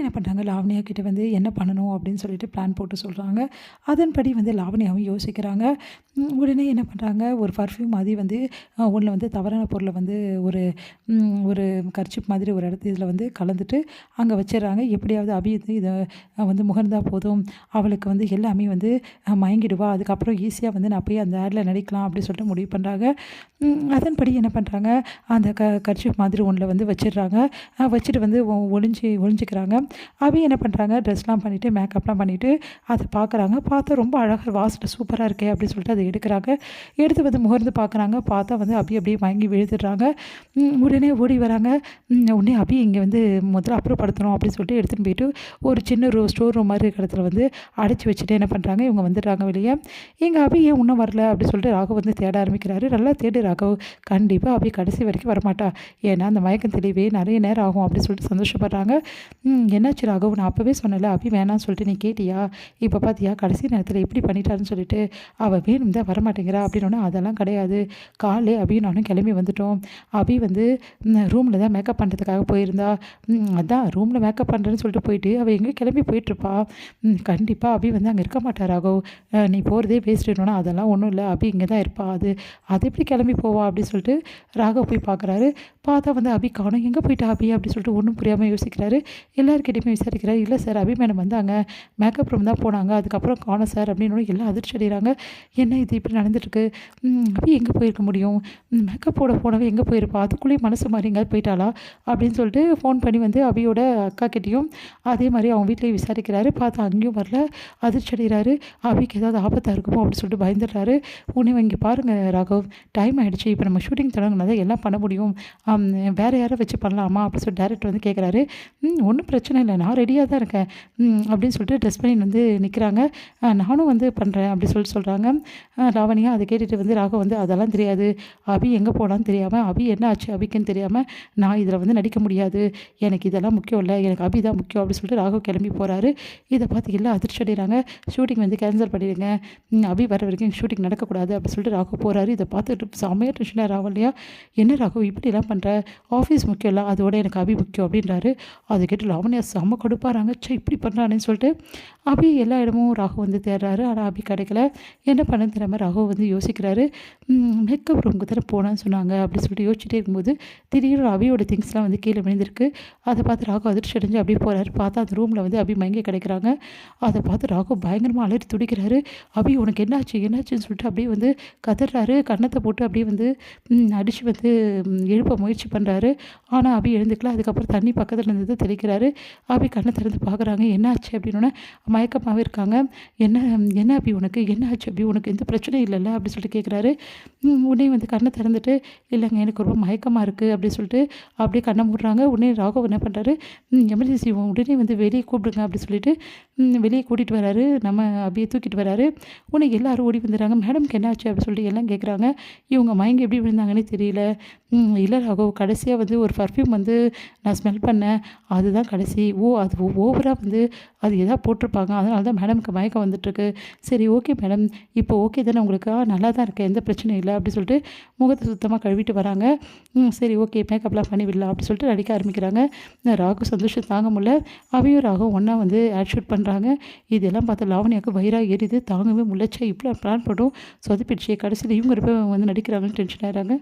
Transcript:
என்ன பண்ணுறாங்க, லாவண்யா கிட்ட வந்து என்ன பண்ணணும் அப்படின்னு சொல்லிட்டு பிளான் போட்டு சொல்கிறாங்க. அதன்படி வந்து லாவண்யாவும் யோசிக்கிறாங்க. உடனே என்ன பண்ணுறாங்க, ஒரு பர்ஃப்யூம் மாதிரி வந்து ஒண்ணுல வந்து தவறான பொருளை வந்து ஒரு ஒரு கர்ச்சீப் மாதிரி ஒரு இதில் வந்து கலந்துட்டு அங்கே வச்சிடுறாங்க. எப்படியாவது அபி வந்து இதை வந்து முகர்ந்தா போதும், அவளுக்கு வந்து எல்லாமே வந்து மயங்கிடுவா. அதுக்கப்புறம் ஈஸியாக வந்து நான் போய் அந்த ஆடில் நடிக்கலாம் அப்படின்னு சொல்லிட்டு முடிவு பண்ணுறாங்க. அதன்படி என்ன பண்ணுறாங்க, அந்த கர்ச்சீப் மாதிரி ஒன்றில் வந்து வச்சிடுறாங்க. வச்சுட்டு வந்து ஒளிஞ்சிக்கிறாங்க. அபி என்ன பண்ணுறாங்க, ட்ரெஸ்லாம் பண்ணிவிட்டு மேக்கப்லாம் பண்ணிவிட்டு அதை பார்க்குறாங்க. பார்த்தா ரொம்ப அழகாக வாசனை சூப்பராக இருக்கே அப்படின்னு சொல்லிட்டு அதை எடுக்கிறாங்க. எடுத்து வந்து முகர்ந்து பார்க்குறாங்க. பார்த்தா வந்து அபி அப்படியே வாங்கி விழுதுடுறாங்க. உடனே ஓடி வராங்க. உடனே அபி இங்கே வந்து முதல்ல அப்புறப்படுத்தணும் அப்படின்னு சொல்லிட்டு எடுத்துகிட்டு போயிட்டு ஒரு சின்ன ஸ்டோர் ரூம் மாதிரி இருக்கிற இடத்துல வந்து அடைச்சி வச்சுட்டு என்ன பண்ணுறாங்க, இவங்க வந்துடுறாங்க வெளியே. எங்கள் அபி ஏன் இன்னும் வரல அப்படின்னு சொல்லிட்டு ராகவ் வந்து தேட ஆரம்பிக்கிறாரு. நல்லா தேடு ராகவ், கண்டிப்பாக அபி கடைசி வரைக்கும் வரமாட்டா, ஏன்னா அந்த மயக்கம் தெளிவே நிறைய நேரம் ஆகும் அப்படின்னு சொல்லிட்டு சந்தோஷப்படுறாங்க. என்னாச்சு ராகவ், நான் அப்போவே சொன்னல அபி வேணான்னு சொல்லிட்டு நீ கேட்டியா, இப்போ பார்த்தியா கடைசி நேரத்தில் எப்படி பண்ணிட்டாருன்னு சொல்லிட்டு, அவள் வேணும் தான் வரமாட்டேங்கிறா அப்படின்னோன்னா, அதெல்லாம் கிடையாது, காலையே அபியும் நானும் கிளம்பி வந்துட்டோம். அபி வந்து ரூமில் தான் மேக்கப் பண்ணுறதுக்காக போயிருந்தா, அதான் ரூமில் மேக்கப் பண்ணுறேன்னு சொல்லிட்டு போயிட்டு அவள் எங்கே கிளம்பி போயிட்டுருப்பா. கண்டிப்பாக அபி வந்து அங்கே இருக்க மாட்டா ராகவ், நீ போகிறதே பேசிட்டோன்னா அதெல்லாம் ஒன்றும் இல்லை, அபி இங்கே தான் இருப்பா, அது எப்படி கிளம்பி போவா அப்படின்னு சொல்லிட்டு ராகவ் போய் பார்க்குறாரு. பார்த்தா வந்து அபி காணோம், எங்கே போயிட்டா அபி அப்படின்னு சொல்லிட்டு ஒன்றும் புரியாமல் யோசிக்கிறாரு. எல்லாருக்கிட்டையுமே விசாரிக்கிறார். இல்லை சார், அபி மேடம் வந்தாங்க, மேக்கப் ரூம் தான் போனாங்க, அதுக்கப்புறம் காணோம் சார் அப்படின்னு எல்லாம் அதிர்ச்சி அடைகிறாங்க. என்ன இது இப்படி நடந்துட்டுருக்கு, அபி எங்கே போயிருக்க முடியும், மேக்கப் போட போனவன் எங்கே போயிருப்பா, அதுக்குள்ளேயும் மனசு மாதிரி எங்கேயாவது போயிட்டாளா அப்படின்னு சொல்லிட்டு ஃபோன் பண்ணி வந்து அபியோட அக்கா கிட்டேயும் அதே மாதிரி அவங்க வீட்லேயும் விசாரிக்கிறாரு. பார்த்தா அங்கேயும் வரல, அதிர்ச்சி அடைகிறாரு. அபிக்கு ஏதாவது ஆபத்தாக இருக்குமோ அப்படின்னு சொல்லிட்டு பயந்துடுறாரு. உடனே இங்கே பாருங்கள் ராகவ், டைம் ஆகிடுச்சு, இப்போ நம்ம ஷூட்டிங் தொடங்கினா தான் எல்லாம் பண்ண முடியும், வேறு யாரை வச்சு பண்ணலாமா அப்படின்னு சொல்லிட்டு டேரக்டர் வந்து கேட்குறாரு. ஒன்றும் பிரச்சனை இல்லை, நான் ரெடியாக தான் இருக்கேன் அப்படின்னு சொல்லிட்டு ட்ரெஸ் பண்ணி வந்து நிற்கிறாங்க. நானும் வந்து பண்ணுறேன் அப்படி சொல்கிறாங்க. லாவண்யா அதை கேட்டுட்டு வந்து ராகவ் வந்து அதெல்லாம் தெரியாது, அபி எங்கே போனான்னு தெரியாமல், அபி என்ன ஆச்சு அபிக்குன்னு தெரியாமல் நான் இதில் வந்து நடிக்க முடியாது, எனக்கு இதெல்லாம் முக்கியம் இல்லை, எனக்கு அபி தான் முக்கியம் அப்படின்னு சொல்லிட்டு ராகவ் கிளம்பி போகிறாரு. இதை பார்த்து எல்லாம் அதிர்ச்சி அடைகிறாங்க. ஷூட்டிங் வந்து கேன்சல் பண்ணிடுங்க, அபி வர வரைக்கும் ஷூட்டிங் நடக்கக்கூடாது அப்படின்னு சொல்லிட்டு ராகவ் போகிறாரு. இதை பார்த்துட்டு செம்மையாக டென்ஷனாக ராவல்லையா, என்ன ராகவ் இப்படிலாம் பண்ணுற, ஆஃபீஸ் முக்கியம் இல்லை, அதோட எனக்கு அபி முக்கியம் அப்படின்றாரு. அதை கேட்டு லாவண்யா செம்ம கடுப்பாகிறாங்க. இப்படி பண்ணுறானேன்னு சொல்லிட்டு அபி எல்லா இடமும் ராகவ் வந்து தேடுறாரு. ஆனால் அபி கிடைக்கல. என்ன பண்ண தெரியாமல் ராகவ் வந்து யோசிக்கிறாரு. மேக்கப் ரூமுக்கு தானே போனான்னு சொன்னாங்க அப்படின்னு சொல்லிட்டு யோசிச்சுட்டே இருக்கும்போது திடீர்னு அபியோட திங்ஸ்லாம் வந்து கீழே விழுந்திருக்கு. அதை பார்த்து ராகவ் அதிர்ச்சி அடைஞ்சு அப்படியே போகிறாரு. பார்த்தா அந்த ரூமில் வந்து அபி மயங்கி கிடைக்கிறாங்க. அதை பார்த்து ராகவ் பயங்கரமாக அலறி துடிக்கிறாரு. அபி உனக்கு என்னாச்சுன்னு சொல்லிட்டு அப்படியே வந்து கதறாரு. கன்னத்தை போட்டு அப்படியே வந்து அடித்து வந்து எழுப்ப முயற்சி பண்ணுறாரு. ஆனால் அபி எழுந்துக்கல. அதுக்கப்புறம் தண்ணி பக்கத்தில் இருந்தது தெளிக்கிறாரு. அபி கண்ணை திறந்து பார்க்குறாங்க. என்னாச்சு அப்படின்னோடனே மயக்கமாகவே இருக்காங்க. என்ன அபி உனக்கு என்ன ஆச்சு அபி, உனக்கு எந்த பிரச்சனையும் இல்லைல்ல அப்படின்னு சொல்லிட்டு கேட்குறாரு. உடனே வந்து கண்ணை திறந்துட்டு, இல்லைங்க எனக்கு ரொம்ப மயக்கமாக இருக்குது அப்படின்னு சொல்லிட்டு அப்படியே கண்ணை மூடுறாங்க. உடனே ராகவ் என்ன பண்ணுறாரு, எமர்ஜென்சி உடனே வந்து வெளியே கூப்பிடுங்க அப்படின்னு சொல்லிட்டு வெளியே கூட்டிகிட்டு வராரு. நம்ம அப்படியே தூக்கிட்டு வராரு. உடனே எல்லோரும் ஓடி வந்துடுறாங்க. மேடம்க்கு என்ன ஆச்சு அப்படின்னு சொல்லிட்டு எல்லாம் கேட்குறாங்க. இவங்க மயங்கி எப்படி விழுந்தாங்கன்னே தெரியல. இல்லை ராகவ், கடைசியாக வந்து ஒரு பர்ஃப்யூம் வந்து நான் ஸ்மெல் பண்ணேன், அதுதான் கடைசி. அது ஓவராக வந்து அது எதாவது போட்டிருப்பாங்க, அதனால தான் மேடமுக்கு மயக்கம் வந்துட்டுருக்கு. சரி ஓகே மேடம், இப்போ ஓகே தானே உங்களுக்கு, நல்லா தான் இருக்கேன், எந்த பிரச்சனையும் இல்லை அப்படின்னு சொல்லிட்டு முகத்தை சுத்தமாக கழுவிட்டு வராங்க. சரி ஓகே மேக்கப்லாம் பண்ணி விடலாம் அப்படின்னு சொல்லிட்டு நடிக்க ஆரம்பிக்கிறாங்க. ராகு சந்தோஷம் தாங்க முடியல. அவையும் ராகும் ஒன்றா வந்து ஆட் ஷூட் பண்ணுறாங்க. இதெல்லாம் பார்த்து லாவண்யாவுக்கு வயிறாக ஏறிது, தாங்கவே முளைச்சா இவ்வளோ பிளான் பண்ணுறோம் சொதப்பிடுச்சு. கடைசியில் இவங்க வந்து நடிக்கிறாங்கன்னு டென்ஷன் ஆகிறாங்க.